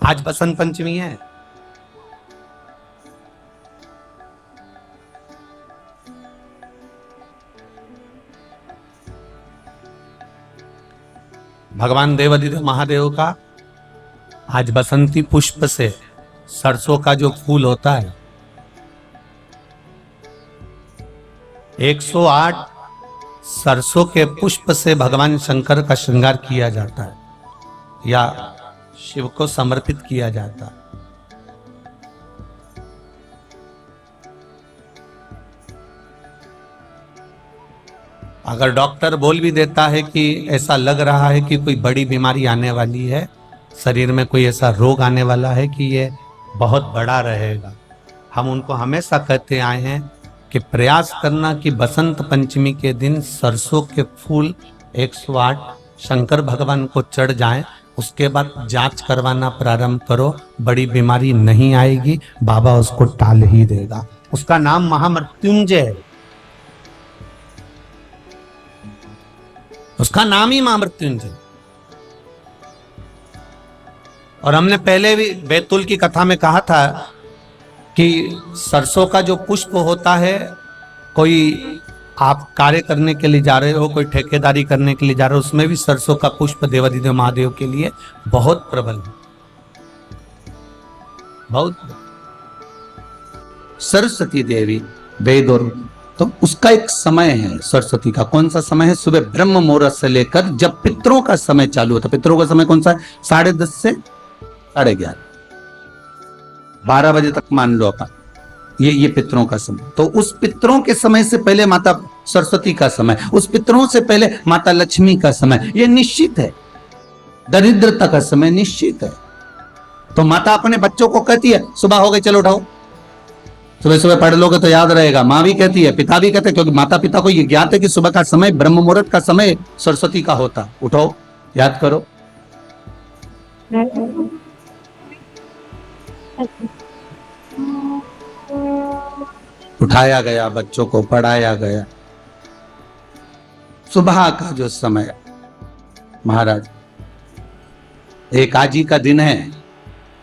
आज बसंत पंचमी है। भगवान देवादिदेव महादेव का आज बसंती पुष्प से सरसों का जो फूल होता है 108 सरसों के पुष्प से भगवान शंकर का श्रृंगार किया जाता है या शिव को समर्पित किया जाता है। अगर डॉक्टर बोल भी देता है कि ऐसा लग रहा है कि कोई बड़ी बीमारी आने वाली है, शरीर में कोई ऐसा रोग आने वाला है कि ये बहुत बड़ा रहेगा, हम उनको हमेशा कहते आए हैं कि प्रयास करना कि बसंत पंचमी के दिन सरसों के फूल 108 शंकर भगवान को चढ़ जाएं, उसके बाद जांच करवाना प्रारंभ करो, बड़ी बीमारी नहीं आएगी, बाबा उसको टाल ही देगा। उसका नाम महामृत्युंजय है, उसका नाम ही महामृत्युंजय। और हमने पहले भी बैतुल की कथा में कहा था कि सरसों का जो पुष्प होता है, कोई आप कार्य करने के लिए जा रहे हो, कोई ठेकेदारी करने के लिए जा रहे हो, उसमें भी सरसों का पुष्प देवादिदेव महादेव के लिए बहुत प्रबल है, बहुत। सरस्वती देवी वेद और तो उसका एक समय है सरस्वती का। कौन सा समय है? सुबह ब्रह्म मुहूर्त से लेकर जब पितरों का समय चालू होता है। पितरों का समय कौन सा है? 10:30 से 11:30, 12 बजे तक मान लो अपन, ये पितरों का समय। तो उस पितरों के समय से पहले माता सरस्वती का समय, उस पितरों से पहले माता लक्ष्मी का समय, ये निश्चित है। दरिद्रता का समय निश्चित है। तो माता अपने बच्चों को कहती है सुबह हो गई चलो उठाओ, सुबह सुबह पढ़ लोगे तो याद रहेगा। माँ भी कहती है, पिता भी कहते हैं, क्योंकि माता पिता को ये ज्ञात है कि सुबह का समय ब्रह्म मुहूर्त का समय सरस्वती का होता। उठो, याद करो। उठाया गया, बच्चों को पढ़ाया गया। सुबह का जो समय महाराज, एक आजी का दिन है,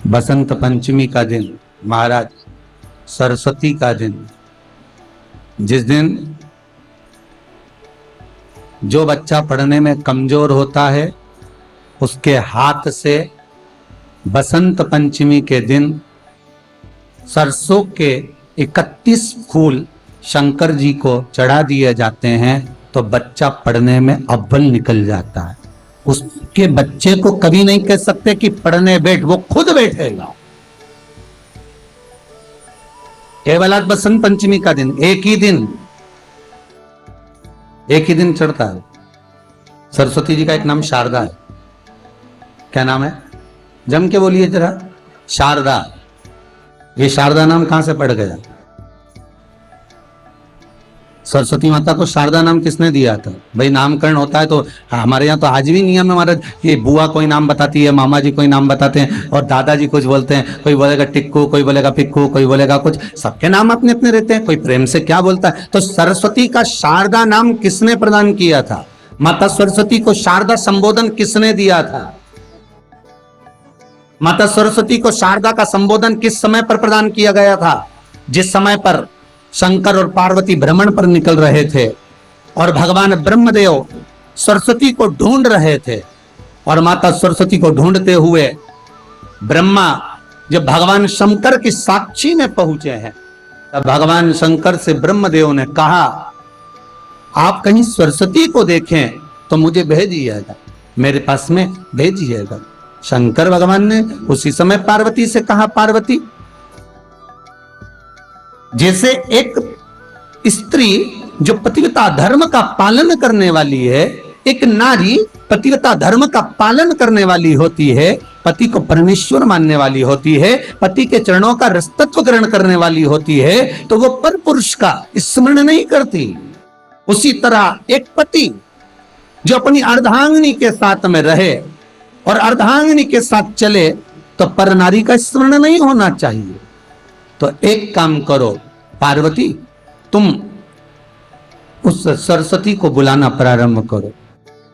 बसंत पंचमी का दिन महाराज, सरस्वती का दिन, जिस दिन जो बच्चा पढ़ने में कमजोर होता है उसके हाथ से बसंत पंचमी के दिन सरसों के 31 फूल शंकर जी को चढ़ा दिए जाते हैं, तो बच्चा पढ़ने में अव्वल निकल जाता है। उसके बच्चे को कभी नहीं कह सकते कि पढ़ने बैठ, वो खुद बैठेगा। केवल आज बसंत पंचमी का दिन, एक ही दिन चढ़ता है। सरस्वती जी का एक नाम शारदा है। क्या नाम है? जम के बोलिए जरा। शारदा। ये शारदा नाम कहां से पड़ गया? सरस्वती माता को शारदा नाम किसने दिया था? भाई नामकरण होता है तो हमारे यहाँ तो आज भी नियम है महाराज, ये बुआ कोई नाम बताती है, मामा जी कोई नाम बताते हैं और दादाजी कुछ बोलते हैं, कोई बोलेगा टिक्कू, कोई बोलेगा पिक्कू, कोई बोलेगा कुछ, सबके नाम अपने अपने रहते हैं, कोई प्रेम से क्या बोलता है। तो सरस्वती का शारदा नाम किसने प्रदान किया था? माता सरस्वती को शारदा संबोधन किसने दिया था? माता सरस्वती को शारदा का संबोधन किस समय पर प्रदान किया गया था? जिस समय पर शंकर और पार्वती भ्रमण पर निकल रहे थे और भगवान ब्रह्मदेव सरस्वती को ढूंढ रहे थे, और माता सरस्वती को ढूंढते हुए ब्रह्मा जब भगवान शंकर की साक्षी में पहुंचे हैं, तब भगवान शंकर से ब्रह्मदेव ने कहा आप कहीं सरस्वती को देखें तो मुझे भेजिएगा, मेरे पास में भेजिएगा। शंकर भगवान ने उसी समय पार्वती से कहा, पार्वती, जैसे एक स्त्री जो पतिव्रता धर्म का पालन करने वाली है, एक नारी पतिव्रता धर्म का पालन करने वाली होती है, पति को परमेश्वर मानने वाली होती है, पति के चरणों का रसतत्व ग्रहण करने वाली होती है, तो वो पर पुरुष का स्मरण नहीं करती। उसी तरह एक पति जो अपनी अर्धांगिनी के साथ में रहे और अर्धांगिनी के साथ चले, तो पर नारी का स्मरण नहीं होना चाहिए। तो एक काम करो पार्वती, तुम उस सरस्वती को बुलाना प्रारंभ करो।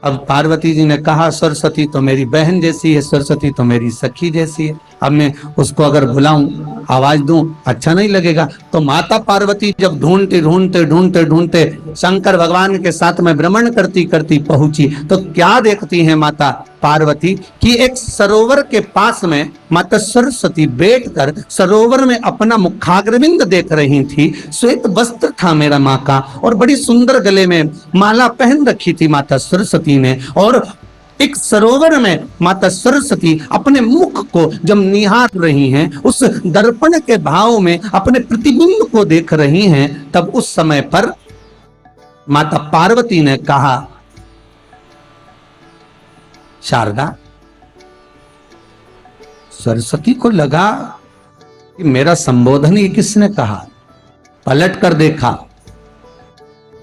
अब पार्वती जी ने कहा सरस्वती तो मेरी बहन जैसी है, सरस्वती तो मेरी सखी जैसी है, अब मैं उसको अगर बुलाऊं, आवाज दूं, अच्छा नहीं लगेगा। तो माता पार्वती जब ढूंढते ढूंढते ढूंढते ढूंढते शंकर भगवान के साथ में भ्रमण करती करती पहुंची, तो क्या देखती हैं माता पार्वती कि एक सरोवर के पास में माता सरस्वती बैठकर सरोवर में अपना मुखाग्रविंद देख रही थी। श्वेत वस्त्र था मेरा माँ का, और बड़ी सुंदर गले में माला पहन रखी थी माता सरस्वती ने, और एक सरोवर में माता सरस्वती अपने मुख को जब निहार रही हैं, उस दर्पण के भाव में अपने प्रतिबिंब को देख रही हैं, तब उस समय पर माता पार्वती ने कहा, शारदा, सरस्वती को लगा कि मेरा संबोधन ये किसने कहा, पलट कर देखा।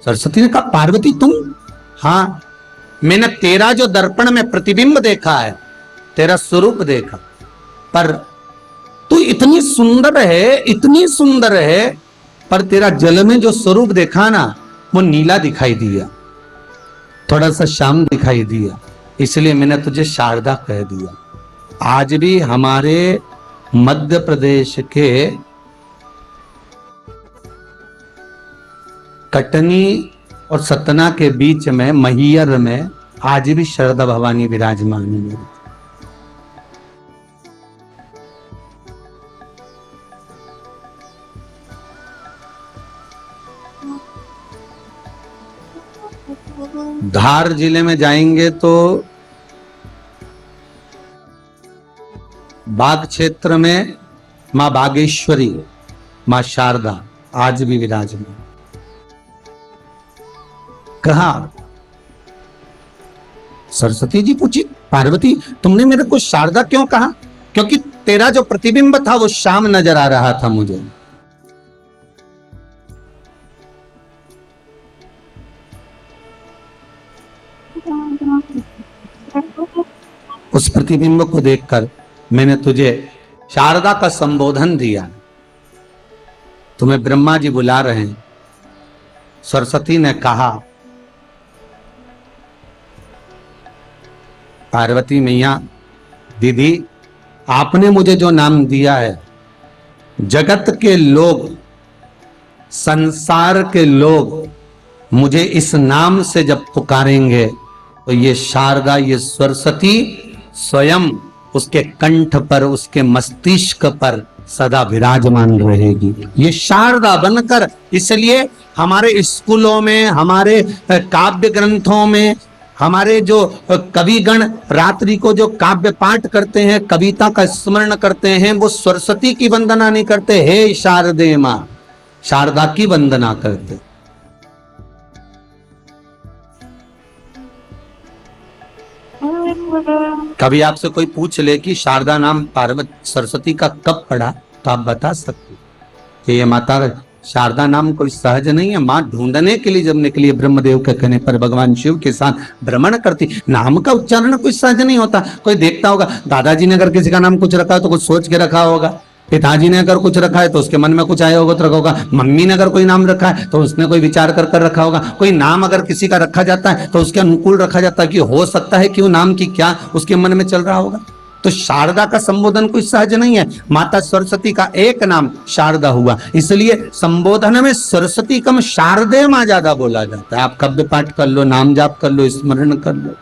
सरस्वती ने कहा, पार्वती तुम? हाँ, मैंने तेरा जो दर्पण में प्रतिबिंब देखा है, तेरा स्वरूप देखा, पर तू इतनी सुंदर है, इतनी सुंदर है, पर तेरा जल में जो स्वरूप देखा ना, वो नीला दिखाई दिया, थोड़ा सा श्याम दिखाई दिया, इसलिए मैंने तुझे शारदा कह दिया। आज भी हमारे मध्य प्रदेश के कटनी और सतना के बीच में मैहर में आज भी शारदा भवानी विराजमान है। धार जिले में जाएंगे तो बाग क्षेत्र में मां बागेश्वरी, मां शारदा आज भी विराजमान। कहा, सरस्वती जी पूछी, पार्वती तुमने मेरे को शारदा क्यों कहा? क्योंकि तेरा जो प्रतिबिंब था वो श्याम नजर आ रहा था मुझे। उस प्रतिबिंब को देखकर मैंने तुझे शारदा का संबोधन दिया। तुम्हें ब्रह्मा जी बुला रहे हैं। सरस्वती ने कहा, पार्वती मैया, दीदी, आपने मुझे जो नाम दिया है, जगत के लोग, संसार के लोग मुझे इस नाम से जब पुकारेंगे तो ये शारदा, ये सरस्वती स्वयं उसके कंठ पर, उसके मस्तिष्क पर सदा विराजमान रहेगी, ये शारदा बनकर। इसलिए हमारे स्कूलों में, हमारे काव्य ग्रंथों में, हमारे जो कविगण रात्रि को जो काव्य पाठ करते हैं, कविता का स्मरण करते हैं, वो सरस्वती की वंदना नहीं करते, हे शारदे मां, शारदा की वंदना करते। कभी आपसे कोई पूछ ले कि शारदा नाम पार्वती सरस्वती का कब पड़ा, तो आप बता सकते कि ये माता शारदा नाम कोई सहज नहीं है। मां ढूंढने के लिए जब निकली ब्रह्मदेव के कहने पर भगवान शिव के साथ भ्रमण करती, नाम का उच्चारण कोई सहज नहीं होता। कोई देखता होगा, दादाजी ने अगर किसी का नाम कुछ रखा है तो कुछ सोच के रखा होगा, पिताजी ने अगर कुछ रखा है तो उसके मन में कुछ आया होगा तो रखा होगा, मम्मी ने अगर कोई नाम रखा है तो उसने कोई विचार कर कर रखा होगा। कोई नाम अगर किसी का रखा जाता है तो उसके अनुकूल रखा जाता है कि हो सकता है कि वो नाम की क्या उसके मन में चल रहा होगा। तो शारदा का संबोधन कोई सहज नहीं है। माता सरस्वती का एक नाम शारदा हुआ, इसलिए संबोधन में सरस्वती कम शारदे मां ज्यादा बोला जाता है। आप काव्य पाठ कर लो, नाम जाप कर लो, स्मरण कर लो।